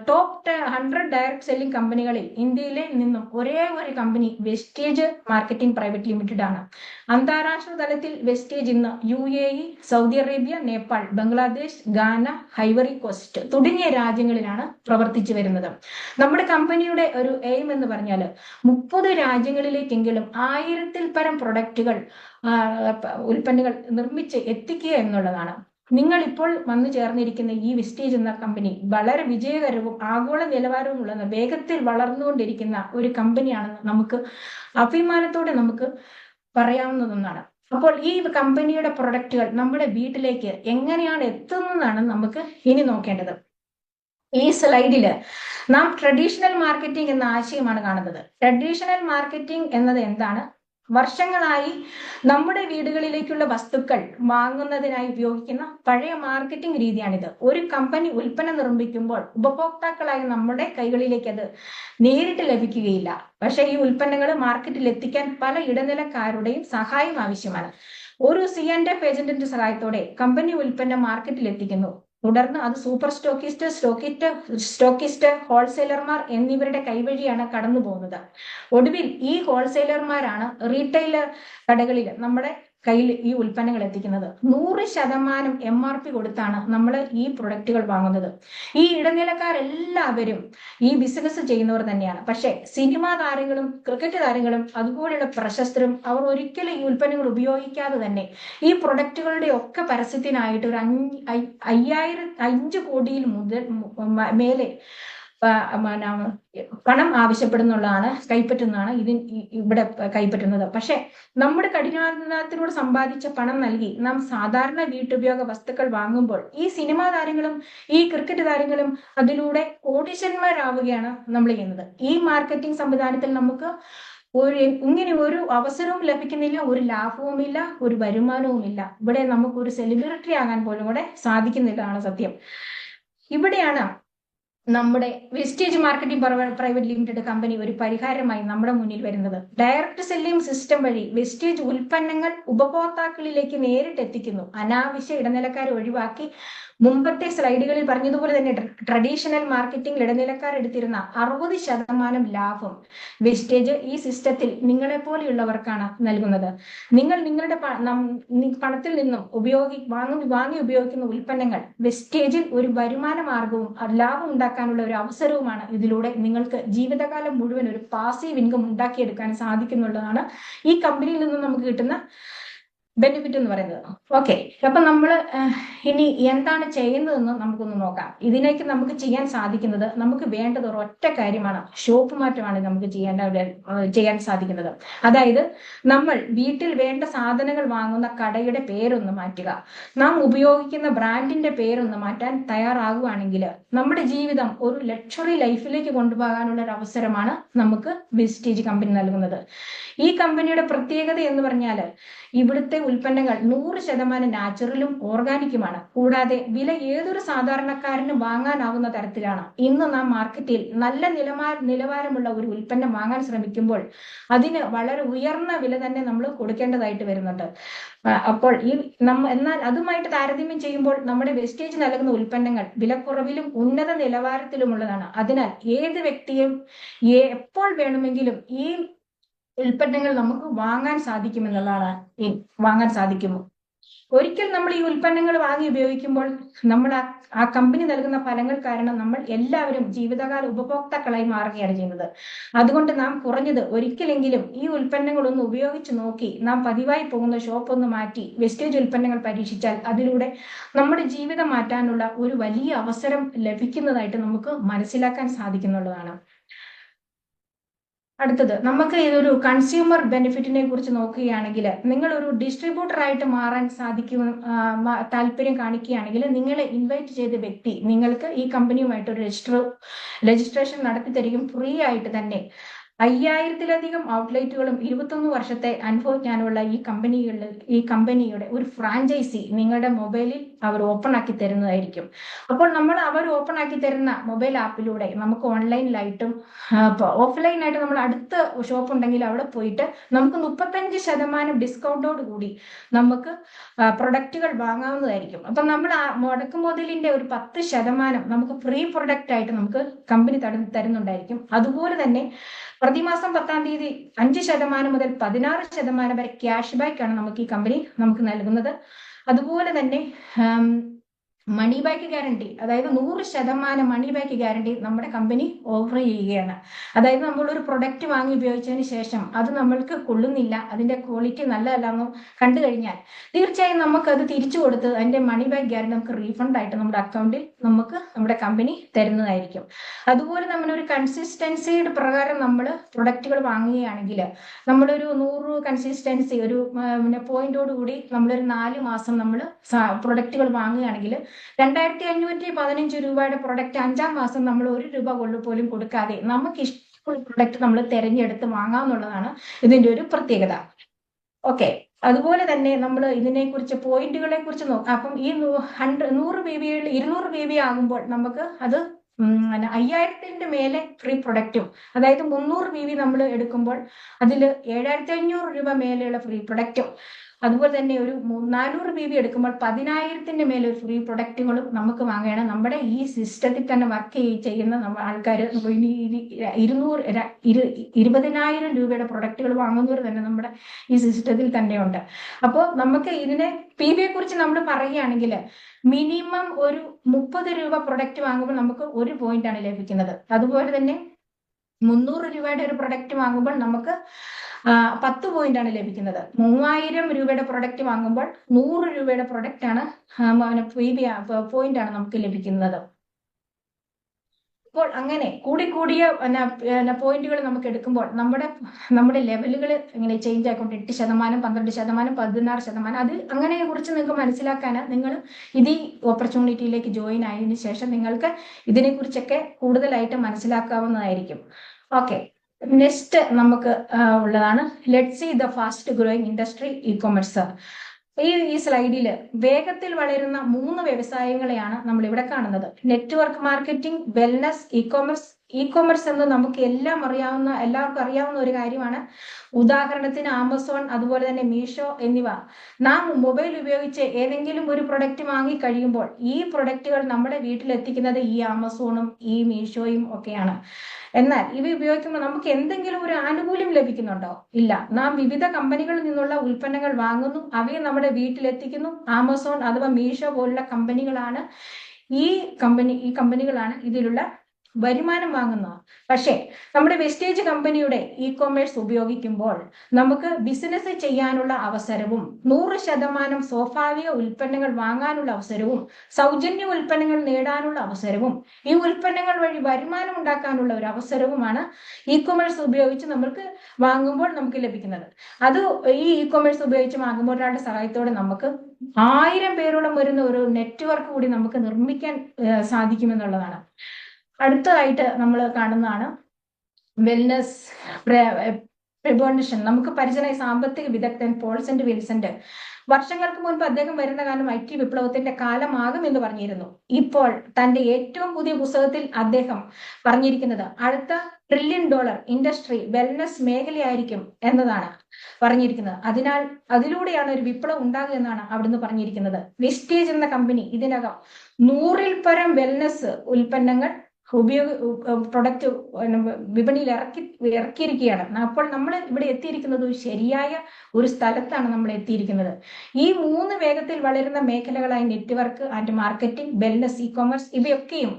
ടോപ്പ് 100 ഡയറക്റ്റ് സെല്ലിംഗ് കമ്പനികളിൽ ഇന്ത്യയിലെ നിന്നും ഒരേ ഒരു company Vestige Marketing Private Limited ആണ്. അന്താരാഷ്ട്ര തലത്തിൽ വെസ്റ്റേജ് ഇന്ന് UAE, Saudi Arabia, Nepal, Bangladesh, Ghana, Ivory cost തുടങ്ങിയ രാജ്യങ്ങളിലാണ് പ്രവർത്തിച്ചു വരുന്നത്. നമ്മുടെ കമ്പനിയുടെ ഒരു എയിം എന്ന് പറഞ്ഞാൽ 30 രാജ്യങ്ങളിലേക്കെങ്കിലും 1000-ൽ പരം പ്രൊഡക്റ്റുകൾ, ഉൽപ്പന്നങ്ങൾ നിർമ്മിച്ച് എത്തിക്കുക എന്നുള്ളതാണ്. നിങ്ങൾ ഇപ്പോൾ വന്നു ചേർന്നിരിക്കുന്ന ഈ വെസ്റ്റേജ് എന്ന കമ്പനി വളരെ വിജയകരവും ആഗോള നിലവാരവുമുള്ള വേഗത്തിൽ വളർന്നുകൊണ്ടിരിക്കുന്ന ഒരു കമ്പനിയാണെന്ന് നമുക്ക് അഭിമാനത്തോടെ നമുക്ക് പറയാവുന്നതൊന്നാണ്. അപ്പോൾ ഈ കമ്പനിയുടെ പ്രൊഡക്റ്റുകൾ നമ്മുടെ വീട്ടിലേക്ക് എങ്ങനെയാണ് എത്തുന്നതാണ് നമുക്ക് ഇനി നോക്കേണ്ടത്. ഈ സ്ലൈഡില് നാം ട്രഡീഷണൽ മാർക്കറ്റിംഗ് എന്ന ആശയമാണ് കാണുന്നത്. ട്രഡീഷണൽ മാർക്കറ്റിംഗ് എന്നത് എന്താണ്? വർഷങ്ങളായി നമ്മുടെ വീടുകളിലേക്കുള്ള വസ്തുക്കൾ വാങ്ങുന്നതിനായി ഉപയോഗിക്കുന്ന പഴയ മാർക്കറ്റിംഗ് രീതിയാണിത്. ഒരു കമ്പനി ഉൽപ്പന്നം നിർമ്മിക്കുമ്പോൾ ഉപഭോക്താക്കളായ നമ്മുടെ കൈകളിലേക്ക് അത് നേരിട്ട് ലഭിക്കുകയില്ല. പക്ഷേ ഈ ഉൽപ്പന്നങ്ങൾ മാർക്കറ്റിൽ എത്തിക്കാൻ പല ഇടനിലക്കാരുടെയും സഹായം ആവശ്യമാണ്. ഒരു C&F ഏജന്റിന്റെ സഹായത്തോടെ കമ്പനി ഉൽപ്പന്നം മാർക്കറ്റിൽ എത്തിക്കുന്നു. തുടർന്ന് അത് സൂപ്പർ സ്റ്റോക്കിസ്റ്റ്, ഹോൾസെയിലർമാർ എന്നിവരുടെ കൈവഴിയാണ് കടന്നു പോകുന്നത്. ഒടുവിൽ ഈ ഹോൾസെയിലർമാരാണ് റീറ്റെയിലർ കടകളിൽ നമ്മുടെ കയ്യിൽ ഈ ഉൽപ്പന്നങ്ങൾ എത്തിക്കുന്നത്. 100% MRP കൊടുത്താണ് നമ്മൾ ഈ പ്രൊഡക്റ്റുകൾ വാങ്ങുന്നത്. ഈ ഇടനിലക്കാരെല്ലാവരും ഈ ബിസിനസ് ചെയ്യുന്നവർ തന്നെയാണ്. പക്ഷേ സിനിമാ താരങ്ങളും ക്രിക്കറ്റ് താരങ്ങളും അതുപോലെയുള്ള പ്രശസ്തരും അവർ ഒരിക്കലും ഈ ഉൽപ്പന്നങ്ങൾ ഉപയോഗിക്കാതെ തന്നെ ഈ പ്രൊഡക്റ്റുകളുടെ ഒക്കെ പരസ്യത്തിനായിട്ട് ഒരു 5 കോടിയിൽ മേലെ പണം ആവശ്യപ്പെടുന്നുള്ളതാണ്, കൈപ്പറ്റുന്നതാണ് ഇവിടെ കൈപ്പറ്റുന്നത്. പക്ഷെ നമ്മുടെ കഠിനാധ്വാനത്തിലൂടെ സമ്പാദിച്ച പണം നൽകി നാം സാധാരണ വീട്ടുപയോഗ വസ്തുക്കൾ വാങ്ങുമ്പോൾ ഈ സിനിമാ താരങ്ങളും ഈ ക്രിക്കറ്റ് താരങ്ങളും അതിലൂടെ കോടീശ്വരന്മാരാവുകയാണ് നമ്മൾ ചെയ്യുന്നത്. ഈ മാർക്കറ്റിംഗ് സംവിധാനത്തിൽ നമുക്ക് ഇങ്ങനെ ഒരു അവസരവും ലഭിക്കുന്നില്ല, ഒരു ലാഭവുമില്ല, ഒരു വരുമാനവുമില്ല. ഇവിടെ നമുക്ക് ഒരു സെലിബ്രിറ്റി ആകാൻ പോലും കൂടെ സാധിക്കുന്നില്ലാണ് സത്യം. ഇവിടെയാണ് നമ്മുടെ Vestige Marketing Private Limited company ഒരു പരിഹാരമായി നമ്മുടെ മുന്നിൽ വരുന്നത്. ഡയറക്റ്റ് സെല്ലിംഗ് സിസ്റ്റം വഴി വെസ്റ്റേജ് ഉൽപ്പന്നങ്ങൾ ഉപഭോക്താക്കളിലേക്ക് നേരിട്ട് എത്തിക്കുന്നു. അനാവശ്യ ഇടനിലക്കാരെ ഒഴിവാക്കി മുമ്പത്തെ സ്ലൈഡുകളിൽ പറഞ്ഞതുപോലെ തന്നെ ട്രഡീഷണൽ മാർക്കറ്റിംഗ് ഇടനിലക്കാരെടുത്തിരുന്ന 60% ലാഭം വെസ്റ്റേജ് ഈ സിസ്റ്റത്തിൽ നിങ്ങളെ പോലെയുള്ളവർക്കാണ് നൽകുന്നത്. നിങ്ങൾ നിങ്ങളുടെ പണത്തിൽ നിന്നും വാങ്ങി ഉപയോഗിക്കുന്ന ഉൽപ്പന്നങ്ങൾ വെസ്റ്റേജിൽ ഒരു വരുമാന മാർഗവും ലാഭം ഉണ്ടാക്കാനുള്ള ഒരു അവസരവുമാണ്. ഇതിലൂടെ നിങ്ങൾക്ക് ജീവിതകാലം മുഴുവൻ ഒരു പാസീവ് ഇൻകം ഉണ്ടാക്കിയെടുക്കാൻ സാധിക്കുന്നുള്ളതാണ് ഈ കമ്പനിയിൽ നിന്നും നമുക്ക് കിട്ടുന്ന ബെനിഫിറ്റ് എന്ന് പറയുന്നത്. ഓക്കെ, അപ്പൊ നമ്മൾ ഇനി എന്താണ് ചെയ്യുന്നതെന്ന് നമുക്കൊന്ന് നോക്കാം. ഇതിലേക്ക് നമുക്ക് ചെയ്യാൻ സാധിക്കുന്നത്, നമുക്ക് വേണ്ടത് ഒരൊറ്റ കാര്യമാണ്, ഷോപ്പ് മാറ്റമാണ് നമുക്ക് ചെയ്യാൻ സാധിക്കുന്നത്. അതായത് നമ്മൾ വീട്ടിൽ വേണ്ട സാധനങ്ങൾ വാങ്ങുന്ന കടയുടെ പേരൊന്ന് മാറ്റുക. നാം ഉപയോഗിക്കുന്ന ബ്രാൻഡിന്റെ പേരൊന്ന് മാറ്റാൻ തയ്യാറാകുകയാണെങ്കിൽ നമ്മുടെ ജീവിതം ഒരു ലക്ഷറി ലൈഫിലേക്ക് കൊണ്ടുപോകാനുള്ള ഒരു അവസരമാണ് നമുക്ക് വെസ്റ്റേജ് കമ്പനി നൽകുന്നത്. ഈ കമ്പനിയുടെ പ്രത്യേകത എന്ന് പറഞ്ഞാൽ ഇവിടുത്തെ ഉൽപ്പന്നങ്ങൾ 100% നാച്ചുറലും ഓർഗാനിക്കുമാണ്. കൂടാതെ വില ഏതൊരു സാധാരണക്കാരനും വാങ്ങാനാവുന്ന തരത്തിലാണ്. ഇന്ന് നാം മാർക്കറ്റിൽ നല്ല നിലവാരമുള്ള ഒരു ഉൽപ്പന്നം വാങ്ങാൻ ശ്രമിക്കുമ്പോൾ അതിന് വളരെ ഉയർന്ന വില തന്നെ നമ്മൾ കൊടുക്കേണ്ടതായിട്ട് വരുന്നുണ്ട്. അപ്പോൾ എന്നാൽ അതുമായിട്ട് താരതമ്യം ചെയ്യുമ്പോൾ നമ്മുടെ വെസ്റ്റേജ് നൽകുന്ന ഉൽപ്പന്നങ്ങൾ വിലക്കുറവിലും ഉന്നത നിലവാരത്തിലുമുള്ളതാണ്. അതിനാൽ ഏത് വ്യക്തിയും എപ്പോൾ വേണമെങ്കിലും ഈ ഉൽപ്പന്നങ്ങൾ നമുക്ക് വാങ്ങാൻ സാധിക്കുമോ. ഒരിക്കൽ നമ്മൾ ഈ ഉൽപ്പന്നങ്ങൾ വാങ്ങി ഉപയോഗിക്കുമ്പോൾ നമ്മൾ ആ കമ്പനി നൽകുന്ന ഫലങ്ങൾ കാരണം നമ്മൾ എല്ലാവരും ജീവിതകാല ഉപഭോക്താക്കളായി മാറുകയാണ് ചെയ്യുന്നത്. അതുകൊണ്ട് നാം കുറഞ്ഞത് ഒരിക്കലെങ്കിലും ഈ ഉൽപ്പന്നങ്ങൾ ഒന്ന് ഉപയോഗിച്ച് നോക്കി നാം പതിവായി പോകുന്ന ഷോപ്പ് ഒന്ന് മാറ്റി വെസ്റ്റേജ് ഉൽപ്പന്നങ്ങൾ പരീക്ഷിച്ചാൽ അതിലൂടെ നമ്മുടെ ജീവിതം മാറ്റാനുള്ള ഒരു വലിയ അവസരം ലഭിക്കുന്നതായിട്ട് നമുക്ക് മനസ്സിലാക്കാൻ സാധിക്കുന്നുള്ളതാണ്. അടുത്തത് നമുക്ക് ഇതൊരു കൺസ്യൂമർ ബെനിഫിറ്റിനെ കുറിച്ച് നോക്കുകയാണെങ്കിൽ, നിങ്ങൾ ഒരു ഡിസ്ട്രിബ്യൂട്ടർ ആയിട്ട് മാറാൻ താല്പര്യം കാണിക്കുകയാണെങ്കിൽ നിങ്ങളെ ഇൻവൈറ്റ് ചെയ്ത വ്യക്തി നിങ്ങൾക്ക് ഈ കമ്പനിയുമായിട്ട് ഒരു രജിസ്ട്രേഷൻ നടത്തി തരികയും ഫ്രീ ആയിട്ട് തന്നെ 5000-ലധികം ഔട്ട്ലെറ്റുകളും 21 വർഷത്തെ അനുഭവജ്ഞാനമുള്ള ഈ കമ്പനിയുടെ ഒരു ഫ്രാഞ്ചൈസി നിങ്ങളുടെ മൊബൈലിൽ അവർ ഓപ്പൺ ആക്കി തരുന്നതായിരിക്കും. അപ്പോൾ അവർ ഓപ്പൺ ആക്കി തരുന്ന മൊബൈൽ ആപ്പിലൂടെ നമുക്ക് ഓൺലൈനിലായിട്ടും ഓഫ്ലൈനായിട്ട് നമ്മൾ അടുത്ത ഷോപ്പ് ഉണ്ടെങ്കിൽ അവിടെ പോയിട്ട് നമുക്ക് 35% ഡിസ്കൗണ്ടോട് കൂടി നമുക്ക് പ്രൊഡക്റ്റുകൾ വാങ്ങാവുന്നതായിരിക്കും. അപ്പം നമ്മൾ മുടക്കുമുതലിന്റെ ഒരു 10% നമുക്ക് ഫ്രീ പ്രൊഡക്റ്റ് ആയിട്ട് നമുക്ക് കമ്പനി തരുന്നുണ്ടായിരിക്കും. അതുപോലെ തന്നെ പ്രതിമാസം 10-ാം തീയതി 5% മുതൽ 16% വരെ ക്യാഷ് ബാക്ക് ആണ് നമുക്ക് ഈ കമ്പനി നമുക്ക് നൽകുന്നത്. അതുപോലെ തന്നെ മണി ബാക്ക് ഗ്യാരണ്ടി, അതായത് 100% മണി ബാക്ക് ഗ്യാരണ്ടി നമ്മുടെ കമ്പനി ഓഫർ ചെയ്യുകയാണ്. അതായത് നമ്മളൊരു പ്രൊഡക്റ്റ് വാങ്ങി ഉപയോഗിച്ചതിന് ശേഷം അത് നമ്മൾക്ക് കൊള്ളുന്നില്ല, അതിന്റെ ക്വാളിറ്റി നല്ലതല്ലെന്ന് കണ്ടു കഴിഞ്ഞാൽ തീർച്ചയായും നമുക്കത് തിരിച്ചു കൊടുത്ത് അതിന്റെ മണി ബാക്ക് ഗ്യാരണ്ടി നമുക്ക് റീഫണ്ട് ആയിട്ട് നമ്മുടെ അക്കൗണ്ടിൽ നമ്മുടെ കമ്പനി തരുന്നതായിരിക്കും. അതുപോലെ നമ്മളൊരു കൺസിസ്റ്റൻസിയുടെ പ്രകാരം നമ്മൾ പ്രൊഡക്റ്റുകൾ വാങ്ങുകയാണെങ്കിൽ നമ്മളൊരു 100 കൺസിസ്റ്റൻസി ഒരു പോയിന്റോട് കൂടി നമ്മളൊരു 4 മാസം നമ്മൾ പ്രൊഡക്റ്റുകൾ വാങ്ങുകയാണെങ്കിൽ 2515 രൂപയുടെ പ്രൊഡക്റ്റ് 5-ാം മാസം നമ്മൾ 1 രൂപ പോലും കൊടുക്കാതെ നമുക്ക് ഇഷ്ടമുള്ള പ്രൊഡക്റ്റ് നമ്മൾ തിരഞ്ഞെടുത്ത് വാങ്ങാമെന്നുള്ളതാണ് ഇതിന്റെ ഒരു പ്രത്യേകത. ഓക്കെ, അതുപോലെ തന്നെ നമ്മൾ ഇതിനെക്കുറിച്ച് പോയിന്റുകളെ കുറിച്ച് നോക്കാം. അപ്പം ഈ 100 BB 200 BB ആകുമ്പോൾ നമുക്ക് അത് 5000-ന്റെ മേലെ ഫ്രീ പ്രൊഡക്റ്റും, അതായത് 300 BB നമ്മൾ എടുക്കുമ്പോൾ അതിൽ 7500 രൂപ മേലെയുള്ള ഫ്രീ പ്രൊഡക്റ്റും, അതുപോലെ തന്നെ ഒരു 400 BB എടുക്കുമ്പോൾ 10000-ന്റെ മേലെ ഫ്രീ പ്രൊഡക്റ്റുകളും നമുക്ക് വാങ്ങുകയാണ്. നമ്മുടെ ഈ സിസ്റ്റത്തിൽ തന്നെ വർക്ക് ചെയ്യുന്ന ആൾക്കാർ 20,000 രൂപയുടെ പ്രൊഡക്റ്റുകൾ വാങ്ങുന്നവർ തന്നെ നമ്മുടെ ഈ സിസ്റ്റത്തിൽ തന്നെയുണ്ട്. അപ്പോൾ നമുക്ക് ഇതിനെ PB കുറിച്ച് നമ്മൾ പറയുകയാണെങ്കിൽ മിനിമം ഒരു 30 രൂപ പ്രൊഡക്റ്റ് വാങ്ങുമ്പോൾ നമുക്ക് 1 പോയിന്റ് ആണ് ലഭിക്കുന്നത്. അതുപോലെ തന്നെ 300 രൂപയുടെ ഒരു പ്രൊഡക്റ്റ് വാങ്ങുമ്പോൾ നമുക്ക് 10 പോയിന്റ് ആണ് ലഭിക്കുന്നത്. 3000 രൂപയുടെ പ്രൊഡക്റ്റ് വാങ്ങുമ്പോൾ 100 രൂപയുടെ പ്രൊഡക്റ്റ് ആണ് പോയിന്റ് ആണ് നമുക്ക് ലഭിക്കുന്നത്. അപ്പോൾ അങ്ങനെ കൂടിയ പോയിന്റുകൾ നമുക്ക് എടുക്കുമ്പോൾ നമ്മുടെ ലെവലുകൾ ഇങ്ങനെ ചേഞ്ച് ആയിക്കൊണ്ട് 8%, 12%, 16%, അത് അങ്ങനെ കുറിച്ച് നിങ്ങൾക്ക് മനസ്സിലാക്കാൻ നിങ്ങൾ ഈ ഓപ്പർച്യൂണിറ്റിയിലേക്ക് ജോയിൻ ആയതിനു ശേഷം നിങ്ങൾക്ക് ഇതിനെക്കുറിച്ചൊക്കെ കൂടുതലായിട്ട് മനസ്സിലാക്കാവുന്നതായിരിക്കും. ഓക്കെ, നെക്സ്റ്റ് നമുക്ക് ഉള്ളതാണ് let's see the fast growing industry e-commerce. ഈ സ്ലൈഡിൽ വേഗത്തിൽ വളരുന്ന 3 വ്യവസായങ്ങളെയാണ് നമ്മൾ ഇവിടെ കാണുന്നത്. Network marketing, wellness, e-commerce. E-commerce എന്ന് നമുക്ക് എല്ലാവർക്കും അറിയാവുന്ന ഒരു കാര്യമാണ്. ഉദാഹരണത്തിന് ആമസോൺ, അതുപോലെ തന്നെ മീഷോ എന്നിവ. നാം മൊബൈൽ ഉപയോഗിച്ച് ഏതെങ്കിലും ഒരു പ്രൊഡക്റ്റ് വാങ്ങി കഴിയുമ്പോൾ ഈ പ്രൊഡക്റ്റുകൾ നമ്മുടെ വീട്ടിലെത്തിക്കുന്നത് ഈ ആമസോണും ഈ മീഷോയും ഒക്കെയാണ്. എന്നാൽ ഇവ ഉപയോഗിക്കുമ്പോൾ നമുക്ക് എന്തെങ്കിലും ഒരു ആനുകൂല്യം ലഭിക്കുന്നുണ്ടോ? ഇല്ല. നാം വിവിധ കമ്പനികളിൽ നിന്നുള്ള ഉൽപ്പന്നങ്ങൾ വാങ്ങുന്നു, അവയെ നമ്മുടെ വീട്ടിലെത്തിക്കുന്നു. ആമസോൺ അഥവാ മീഷോ പോലുള്ള കമ്പനികളാണ് ഈ കമ്പനികളാണ് ഇതിലുള്ള വരുമാനം വാങ്ങുന്നത്. പക്ഷേ നമ്മുടെ വെസ്റ്റേജ് കമ്പനിയുടെ ഇ-കൊമേഴ്സ് ഉപയോഗിക്കുമ്പോൾ നമുക്ക് ബിസിനസ് ചെയ്യാനുള്ള അവസരവും 100% സ്വാഭാവിക ഉൽപ്പന്നങ്ങൾ വാങ്ങാനുള്ള അവസരവും സൗജന്യ ഉൽപ്പന്നങ്ങൾ നേടാനുള്ള അവസരവും ഈ ഉൽപ്പന്നങ്ങൾ വഴി വരുമാനം ഉണ്ടാക്കാനുള്ള ഒരു അവസരവുമാണ് ഇ-കൊമേഴ്സ് ഉപയോഗിച്ച് നമുക്ക് വാങ്ങുമ്പോൾ നമുക്ക് ലഭിക്കുന്നത്. അത് ഈ ഇ-കൊമേഴ്സ് ഉപയോഗിച്ച് വാങ്ങുമ്പോൾ ഒരാളുടെ സഹായത്തോടെ നമുക്ക് 1000 പേരോളം വരുന്ന ഒരു നെറ്റ്വർക്ക് കൂടി നമുക്ക് നിർമ്മിക്കാൻ സാധിക്കുമെന്നുള്ളതാണ്. അടുത്തതായിട്ട് നമ്മൾ കാണുന്നതാണ് വെൽനസ് പ്രിബോണിഷൻ നമുക്ക് പരിചയമായ സാമ്പത്തിക വിദഗ്ധൻ പോൾ സെന്റ് വിൻസെന്റ് വർഷങ്ങൾക്ക് മുൻപ് അദ്ദേഹം വരുന്ന കാലം IT വിപ്ലവത്തിന്റെ കാലമാകും എന്ന് പറഞ്ഞിരുന്നു. ഇപ്പോൾ തന്റെ ഏറ്റവും പുതിയ പുസ്തകത്തിൽ അദ്ദേഹം പറഞ്ഞിരിക്കുന്നത് അടുത്ത $1 ട്രില്യൺ ഇൻഡസ്ട്രി വെൽനസ് മേഖലയായിരിക്കും എന്നതാണ് പറഞ്ഞിരിക്കുന്നത്. അതിലൂടെയാണ് ഒരു വിപ്ലവം ഉണ്ടാകുക എന്നാണ് അവിടുന്ന് പറഞ്ഞിരിക്കുന്നത്. വിസ്റ്റേജ് എന്ന കമ്പനി ഇതിനകം 100-ൽ പരം വെൽനസ് ഉൽപ്പന്നങ്ങൾ പ്രൊഡക്റ്റ് വിപണിയിൽ ഇറക്കിയിരിക്കുകയാണ്. അപ്പോൾ നമ്മൾ ഇവിടെ എത്തിയിരിക്കുന്നത് ഒരു ശരിയായ ഒരു സ്ഥലത്താണ് നമ്മൾ എത്തിയിരിക്കുന്നത്. ഈ 3 വേഗത്തിൽ വളരുന്ന മേഖലകളായ network and marketing, wellness, e-commerce ഇവയൊക്കെയും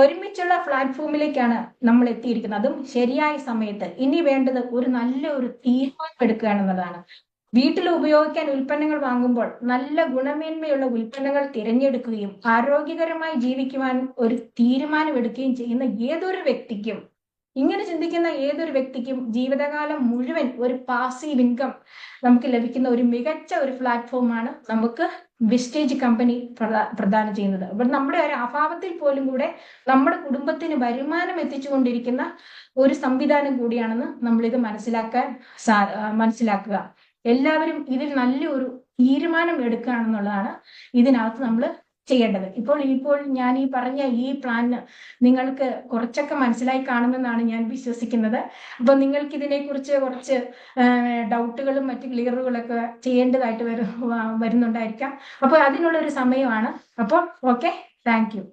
ഒരുമിച്ചുള്ള പ്ലാറ്റ്ഫോമിലേക്കാണ് നമ്മൾ എത്തിയിരിക്കുന്നത്. അതും ശരിയായ സമയത്ത്. ഇനി വേണ്ടത് ഒരു നല്ല ഒരു തീരുമാനം എടുക്കുകയാണെന്നുള്ളതാണ്. വീട്ടിൽ ഉപയോഗിക്കാൻ ഉൽപ്പന്നങ്ങൾ വാങ്ങുമ്പോൾ നല്ല ഗുണമേന്മയുള്ള ഉൽപ്പന്നങ്ങൾ തിരഞ്ഞെടുക്കുകയും ആരോഗ്യകരമായി ജീവിക്കുവാൻ ഒരു തീരുമാനമെടുക്കുകയും ചെയ്യുന്ന ഏതൊരു വ്യക്തിക്കും, ഇങ്ങനെ ചിന്തിക്കുന്ന ഏതൊരു വ്യക്തിക്കും ജീവിതകാലം മുഴുവൻ ഒരു പാസീവ് ഇൻകം നമുക്ക് ലഭിക്കുന്ന ഒരു മികച്ച ഒരു പ്ലാറ്റ്ഫോമാണ് നമുക്ക് വിസ്റ്റേജ് കമ്പനി പ്രദാനം ചെയ്യുന്നത്. അപ്പോൾ നമ്മുടെ ഒരു അഭാവത്തിൽ പോലും കൂടെ നമ്മുടെ കുടുംബത്തിന് വരുമാനം എത്തിച്ചുകൊണ്ടിരിക്കുന്ന ഒരു സംവിധാനം കൂടിയാണെന്ന് നമ്മളിത് മനസ്സിലാക്കുക. എല്ലാവരും ഇതിൽ നല്ലൊരു തീരുമാനം എടുക്കുകയാണെന്നുള്ളതാണ് ഇതിനകത്ത് നമ്മൾ ചെയ്യേണ്ടത്. ഇപ്പോൾ ഞാൻ ഈ പറഞ്ഞ ഈ പ്ലാന് നിങ്ങൾക്ക് കുറച്ചൊക്കെ മനസ്സിലായി കാണുമെന്നാണ് ഞാൻ വിശ്വസിക്കുന്നത്. അപ്പോൾ നിങ്ങൾക്ക് ഇതിനെക്കുറിച്ച് കുറച്ച് ഡൗട്ടുകളും മറ്റ് ക്ലിയറുകളൊക്കെ ചെയ്യേണ്ടതായിട്ട് വരുന്നുണ്ടായിരിക്കാം. അപ്പോൾ അതിനുള്ളൊരു സമയമാണ്. അപ്പോൾ ഓക്കെ, താങ്ക് യു.